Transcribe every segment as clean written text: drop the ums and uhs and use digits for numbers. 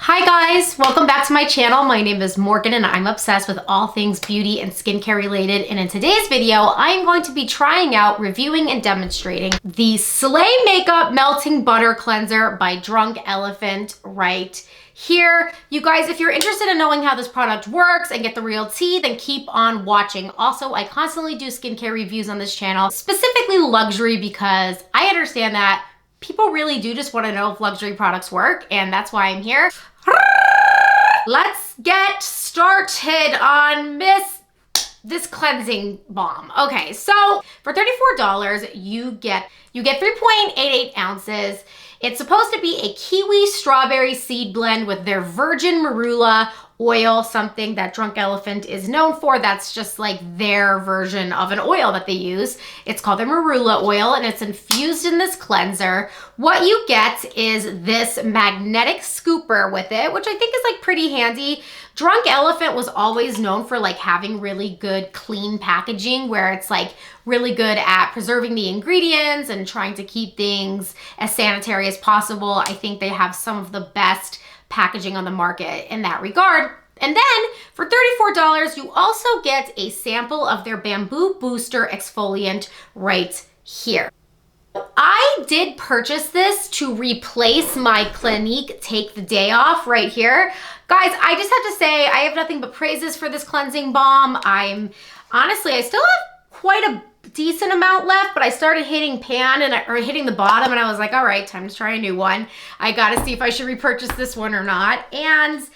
Hi guys, welcome back to my channel. My name is Morgan and I'm obsessed with all things beauty and skincare related. And in today's video, I'm going to be trying out, reviewing, and demonstrating the Slaai Makeup Melting Butter Cleanser by Drunk Elephant right here. You guys, if you're interested in knowing how this product works and get the real tea, then keep on watching. Also, I constantly do skincare reviews on this channel, specifically luxury, because I understand that people really do just want to know if luxury products work, and that's why I'm here. Let's get started on this cleansing balm. Okay, so for $34, you get 3.88 ounces. It's supposed to be a kiwi strawberry seed blend with their virgin marula oil, something that Drunk Elephant is known for. That's just like their version of an oil that they use. It's called their marula oil and it's infused in this cleanser. What you get is this magnetic scooper with it, which I think is like pretty handy. Drunk Elephant was always known for like having really good clean packaging where it's like really good at preserving the ingredients and trying to keep things as sanitary as possible. I think they have some of the best packaging on the market in that regard. And then for $34, you also get a sample of their Bamboo Booster Exfoliant right here. I did purchase this to replace my Clinique Take the Day Off right here. Guys, I just have to say, I have nothing but praises for this cleansing balm. Honestly, I still have quite a decent amount left, but I started hitting hitting the bottom and I was like, all right, time to try a new one. I gotta see if I should repurchase this one or not. And this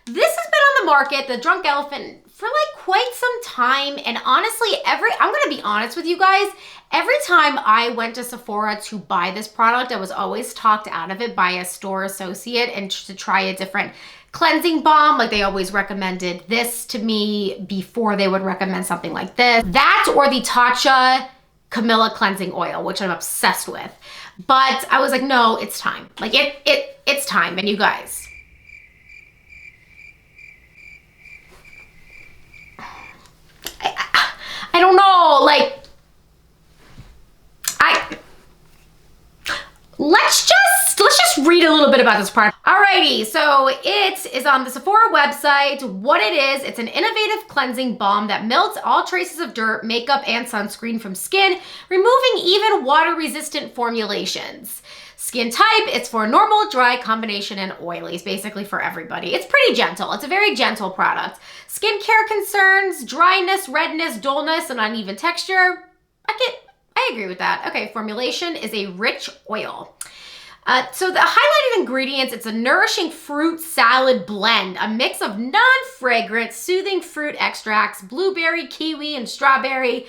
has been on the market, the Drunk Elephant, for like quite some time. And honestly, I'm gonna be honest with you guys, every time I went to Sephora to buy this product, I was always talked out of it by a store associate and to try a different cleansing balm. Like they always recommended this to me before they would recommend something like this. That or the Tatcha Camellia cleansing oil, which I'm obsessed with. But I was like, no, it's time. Like it's time. And you guys, I don't know, like let's just read a little bit about this product. Alrighty, so it is on the Sephora website. What it is, it's an innovative cleansing balm that melts all traces of dirt, makeup, and sunscreen from skin, removing even water-resistant formulations. Skin type, it's for normal, dry, combination, and oily. It's basically for everybody. It's pretty gentle. It's a very gentle product. Skincare concerns, dryness, redness, dullness, and uneven texture. I agree with that. Okay, formulation is a rich oil. So the highlighted ingredients, it's a nourishing fruit salad blend, a mix of non-fragrant, soothing fruit extracts, blueberry, kiwi, and strawberry,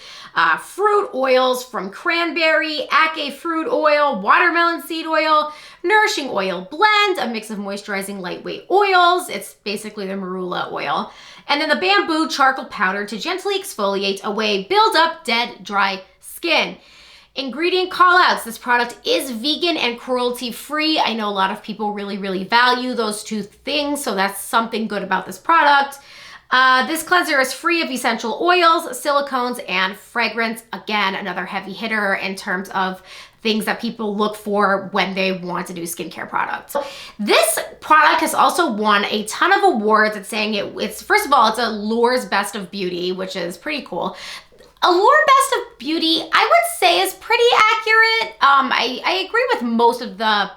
fruit oils from cranberry, ackee fruit oil, watermelon seed oil, nourishing oil blend, a mix of moisturizing lightweight oils. It's basically the marula oil. And then the bamboo charcoal powder to gently exfoliate away, build up dead, dry skin. Ingredient callouts. This product is vegan and cruelty-free. I know a lot of people really, really value those two things, so that's something good about this product. This cleanser is free of essential oils, silicones, and fragrance. Again, another heavy hitter in terms of things that people look for when they want to do skincare products. This product has also won a ton of awards. It's saying it's first of all, it's Allure's Best of Beauty, which is pretty cool. Allure Best of Beauty, I would say, is pretty accurate. I agree with most of the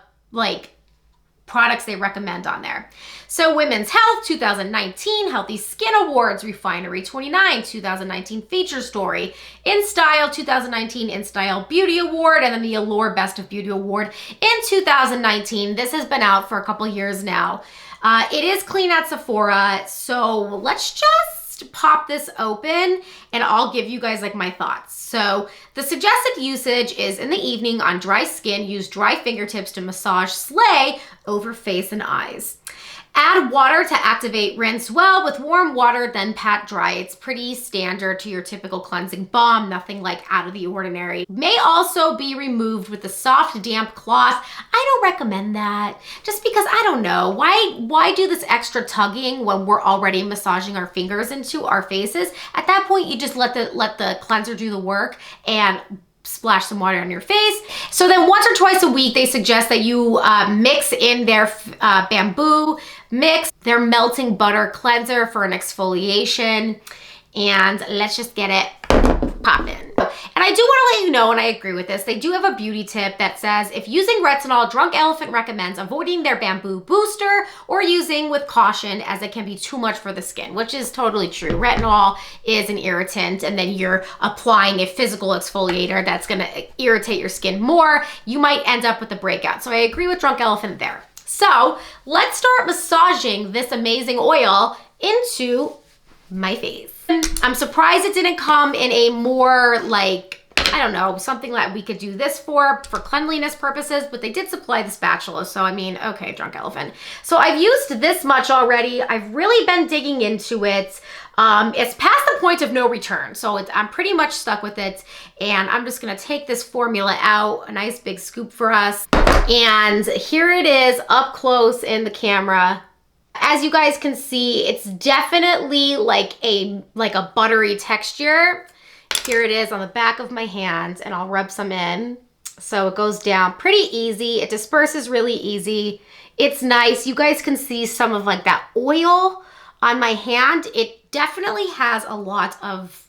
products they recommend on there. So Women's Health 2019, Healthy Skin Awards, Refinery 29, 2019 Feature Story, In Style 2019 In Style Beauty Award, and then the Allure Best of Beauty Award in 2019. This has been out for a couple years now. It is clean at Sephora, so let's just pop this open and I'll give you guys like my thoughts. So the suggested usage is in the evening on dry skin, use dry fingertips to massage Slaai over face and eyes. Add water to activate, rinse well with warm water, then pat dry. It's pretty standard to your typical cleansing balm, nothing like out of the ordinary. May also be removed with a soft, damp cloth. I don't recommend that just because I don't know. Why do this extra tugging when we're already massaging our fingers into our faces? At that point, you just let the cleanser do the work and splash some water on your face. So then once or twice a week, they suggest that you mix in their bamboo mix, their melting butter cleanser for an exfoliation. And let's just get it popping. And I do want to let you know, and I agree with this, they do have a beauty tip that says if using retinol, Drunk Elephant recommends avoiding their bamboo booster or using with caution as it can be too much for the skin, which is totally true. Retinol is an irritant, and then you're applying a physical exfoliator that's going to irritate your skin more. You might end up with a breakout. So I agree with Drunk Elephant there. So let's start massaging this amazing oil into my face. I'm surprised it didn't come in a more like, I don't know, something that we could do this for cleanliness purposes, but they did supply the spatula. So I mean, okay, Drunk Elephant. So I've used this much already. I've really been digging into it. It's past the point of no return. So I'm pretty much stuck with it. And I'm just gonna take this formula out, a nice big scoop for us. And here it is up close in the camera. As you guys can see, it's definitely like a buttery texture. Here it is on the back of my hand, and I'll rub some in. So it goes down pretty easy. It disperses really easy. It's nice. You guys can see some of like that oil on my hand. It definitely has a lot of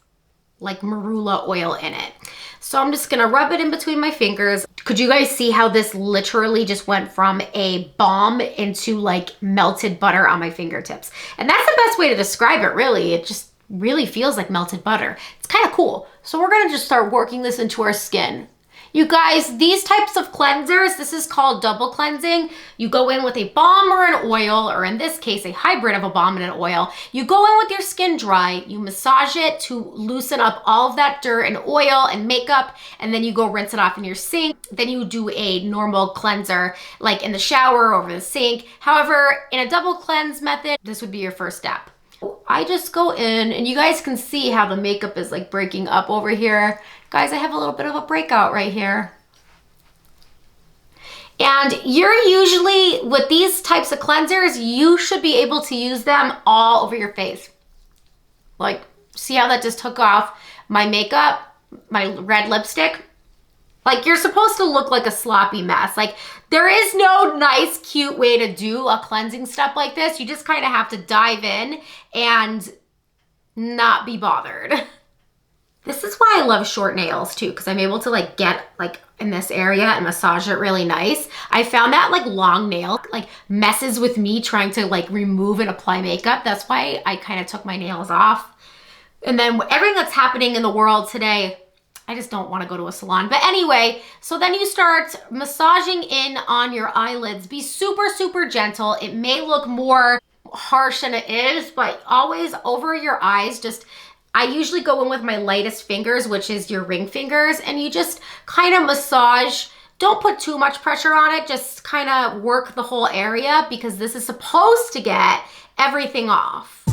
like marula oil in it. So I'm just gonna rub it in between my fingers. Could you guys see how this literally just went from a balm into like melted butter on my fingertips? And that's the best way to describe it, really. It just really feels like melted butter. It's kind of cool. So we're gonna just start working this into our skin. You guys, these types of cleansers, this is called double cleansing. You go in with a balm or an oil, or in this case, a hybrid of a balm and an oil. You go in with your skin dry, you massage it to loosen up all of that dirt and oil and makeup, and then you go rinse it off in your sink. Then you do a normal cleanser, like in the shower or over the sink. However, in a double cleanse method, this would be your first step. I just go in, and you guys can see how the makeup is like breaking up over here. Guys, I have a little bit of a breakout right here. And you're usually, with these types of cleansers, you should be able to use them all over your face. Like, see how that just took off my makeup, my red lipstick? Like, you're supposed to look like a sloppy mess. Like, there is no nice, cute way to do a cleansing step like this. You just kind of have to dive in and not be bothered. This is why I love short nails too, because I'm able to like get like in this area and massage it really nice. I found that like long nail like messes with me trying to like remove and apply makeup. That's why I kind of took my nails off. And then everything that's happening in the world today, I just don't want to go to a salon. But anyway, so then you start massaging in on your eyelids. Be super, super gentle. It may look more harsh than it is, but always over your eyes. Just, I usually go in with my lightest fingers, which is your ring fingers, and you just kind of massage. Don't put too much pressure on it. Just kind of work the whole area, because this is supposed to get everything off.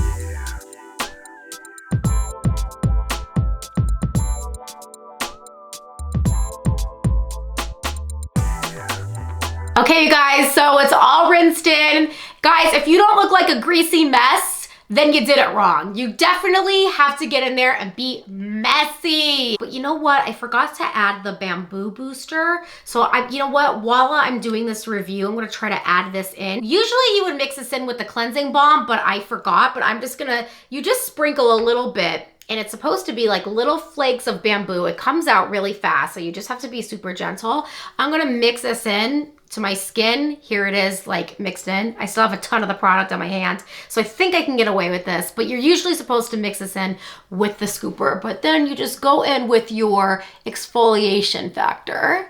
Okay, you guys, so it's all rinsed in. Guys, if you don't look like a greasy mess, then you did it wrong. You definitely have to get in there and be messy. But you know what? I forgot to add the bamboo booster. So you know what? While I'm doing this review, I'm gonna try to add this in. Usually you would mix this in with the cleansing balm, but I forgot. But I'm just gonna, you just sprinkle a little bit, and it's supposed to be like little flakes of bamboo. It comes out really fast, so you just have to be super gentle. I'm gonna mix this in to my skin. Here it is, like mixed in. I still have a ton of the product on my hand, so I think I can get away with this, but you're usually supposed to mix this in with the scooper, but then you just go in with your exfoliation factor.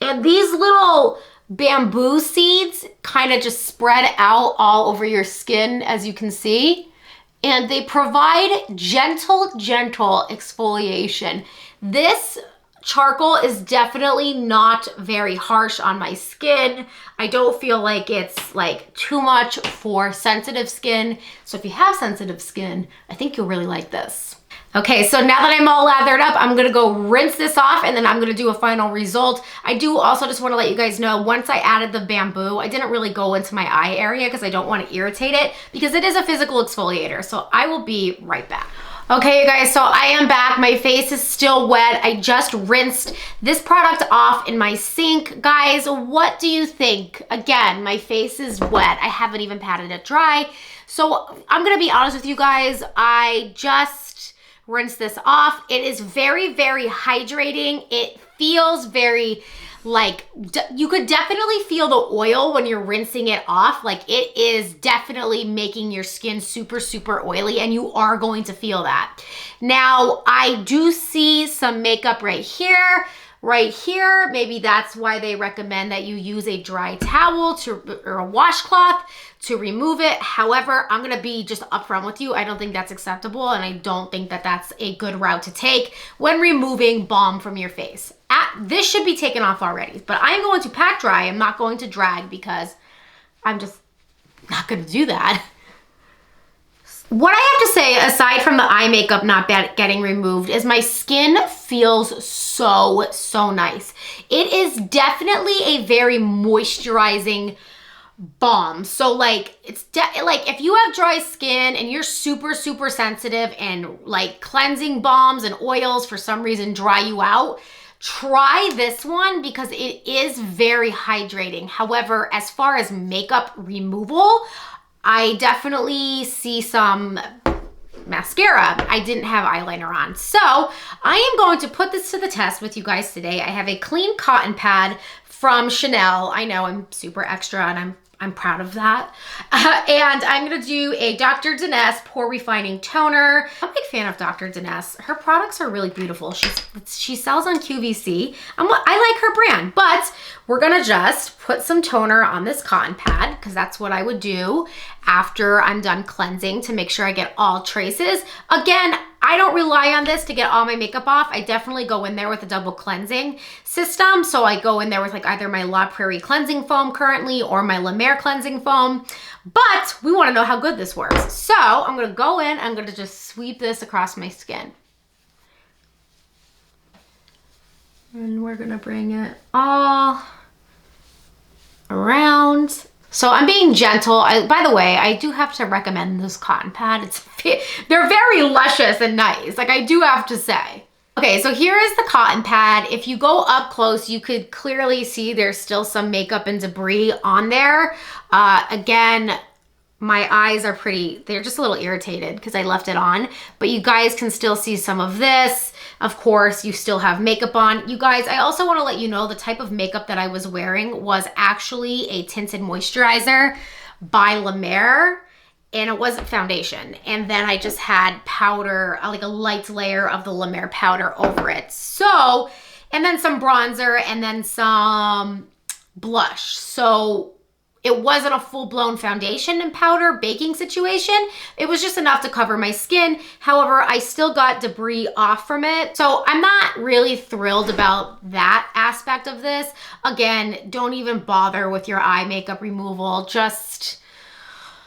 And these little bamboo seeds kind of just spread out all over your skin, as you can see. And they provide gentle exfoliation. This charcoal is definitely not very harsh on my skin. I don't feel like it's like too much for sensitive skin. So if you have sensitive skin, I think you'll really like this. Okay, so now that I'm all lathered up, I'm gonna go rinse this off, and then I'm gonna do a final result. I do also just wanna let you guys know, once I added the bamboo, I didn't really go into my eye area because I don't wanna irritate it, because it is a physical exfoliator. So I will be right back. Okay, you guys, so I am back. My face is still wet. I just rinsed this product off in my sink. Guys, what do you think? Again, my face is wet. I haven't even patted it dry. So I'm gonna be honest with you guys. I just rinsed this off. It is very, very hydrating. It feels very, like, you could definitely feel the oil when you're rinsing it off. Like, it is definitely making your skin super, super oily, and you are going to feel that. Now, I do see some makeup right here. Maybe that's why they recommend that you use a dry towel or a washcloth to remove it. However, I'm gonna be just upfront with you. I don't think that's acceptable, and I don't think that that's a good route to take when removing balm from your face. This should be taken off already, but I'm going to pat dry. I'm not going to drag because I'm just not gonna do that. What I have to say, aside from the eye makeup not getting removed, is my skin feels so, so nice. It is definitely a very moisturizing balm. So like, it's like if you have dry skin and you're super, super sensitive and like cleansing balms and oils for some reason dry you out, try this one because it is very hydrating. However, as far as makeup removal, I definitely see some mascara. I didn't have eyeliner on. So I am going to put this to the test with you guys today. I have a clean cotton pad from Chanel. I know I'm super extra and I'm proud of that. And I'm gonna do a Dr. Denise Pore Refining Toner. I'm a big fan of Dr. Denise. Her products are really beautiful. She sells on QVC. I like her brand, but we're gonna just put some toner on this cotton pad because that's what I would do after I'm done cleansing to make sure I get all traces. Again, I don't rely on this to get all my makeup off. I definitely go in there with a double cleansing system. So I go in there with like either my La Prairie cleansing foam currently or my La Mer cleansing foam. But we want to know how good this works. So I'm going to go in, I'm going to just sweep this across my skin. And we're going to bring it all around. So I'm being gentle. By the way, I do have to recommend this cotton pad. They're very luscious and nice. Like, I do have to say. Okay, so here is the cotton pad. If you go up close, you could clearly see there's still some makeup and debris on there. Again, my eyes are they're just a little irritated because I left it on, but you guys can still see some of this. Of course, you still have makeup on. You guys, I also want to let you know the type of makeup that I was wearing was actually a tinted moisturizer by La Mer, and it wasn't foundation. And then I just had powder, like a light layer of the La Mer powder over it. So, and then some bronzer and then some blush. So it wasn't a full-blown foundation and powder baking situation. It was just enough to cover my skin. However, I still got debris off from it. So I'm not really thrilled about that aspect of this. Again, don't even bother with your eye makeup removal. Just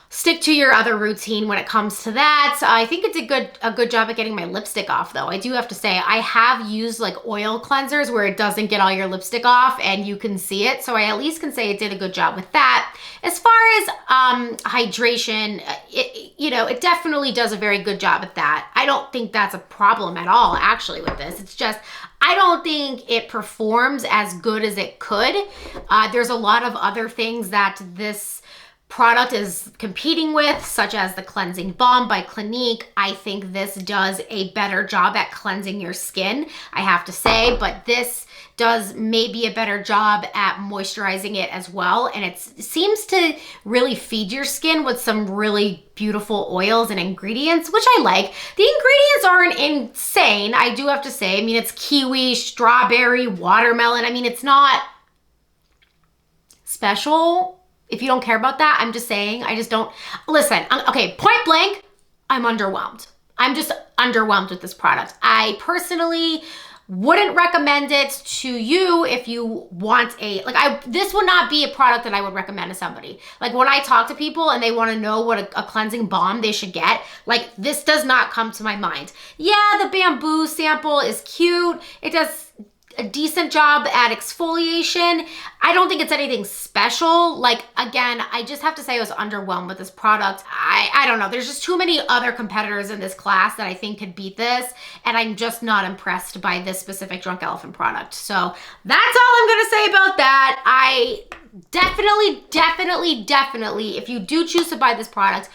stick to your other routine when it comes to that. I think it did a good job at getting my lipstick off though. I do have to say, I have used like oil cleansers where it doesn't get all your lipstick off and you can see it. So I at least can say it did a good job with that. As far as hydration, it definitely does a very good job at that. I don't think that's a problem at all actually with this. It's just, I don't think it performs as good as it could. There's a lot of other things that this product is competing with, such as the Cleansing Balm by Clinique. I think this does a better job at cleansing your skin, I have to say, but this does maybe a better job at moisturizing it as well. And it seems to really feed your skin with some really beautiful oils and ingredients, which I like. The ingredients aren't insane, I do have to say. I mean, it's kiwi, strawberry, watermelon. I mean, it's not special. If you don't care about that, I'm just saying, I just don't, listen, okay, point blank, I'm underwhelmed. I'm just underwhelmed with this product. I personally wouldn't recommend it to you if you want this would not be a product that I would recommend to somebody. Like when I talk to people and they want to know what a cleansing balm they should get, like this does not come to my mind. Yeah, the bamboo sample is cute. It does a decent job at exfoliation. I don't think it's anything special. Like, again, I just have to say I was underwhelmed with this product. I don't know. There's just too many other competitors in this class that I think could beat this. And I'm just not impressed by this specific Drunk Elephant product. So that's all I'm going to say about that. I definitely, if you do choose to buy this product,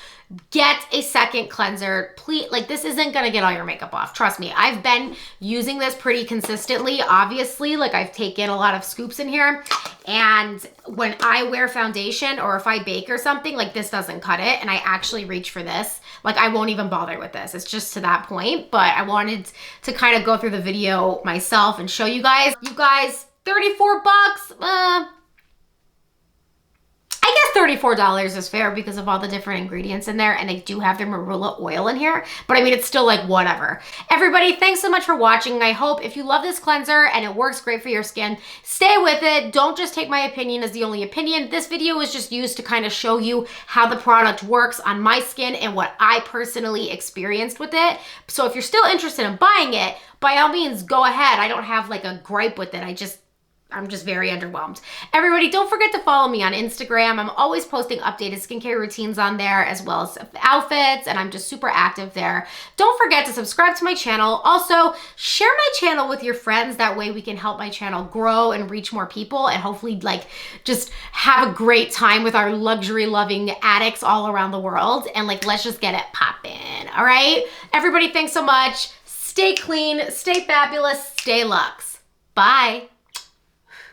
get a second cleanser. Please, like, this isn't gonna get all your makeup off. Trust me, I've been using this pretty consistently. Obviously, like, I've taken a lot of scoops in here, and when I wear foundation or if I bake or something, like, this doesn't cut it, and I actually reach for this. Like, I won't even bother with this. It's just to that point, but I wanted to kind of go through the video myself and show you guys. You guys, 34 bucks, I guess $34 is fair because of all the different ingredients in there, and they do have their marula oil in here, but I mean, it's still like whatever. Everybody, thanks so much for watching. I hope if you love this cleanser and it works great for your skin, stay with it. Don't just take my opinion as the only opinion. This video is just used to kind of show you how the product works on my skin and what I personally experienced with it. So if you're still interested in buying it, by all means, go ahead. I don't have like a gripe with it. I'm just very underwhelmed. Everybody, don't forget to follow me on Instagram. I'm always posting updated skincare routines on there as well as outfits, and I'm just super active there. Don't forget to subscribe to my channel. Also, share my channel with your friends. That way we can help my channel grow and reach more people and hopefully like just have a great time with our luxury loving addicts all around the world. And like, let's just get it poppin'. All right? Everybody, thanks so much. Stay clean, stay fabulous, stay luxe. Bye.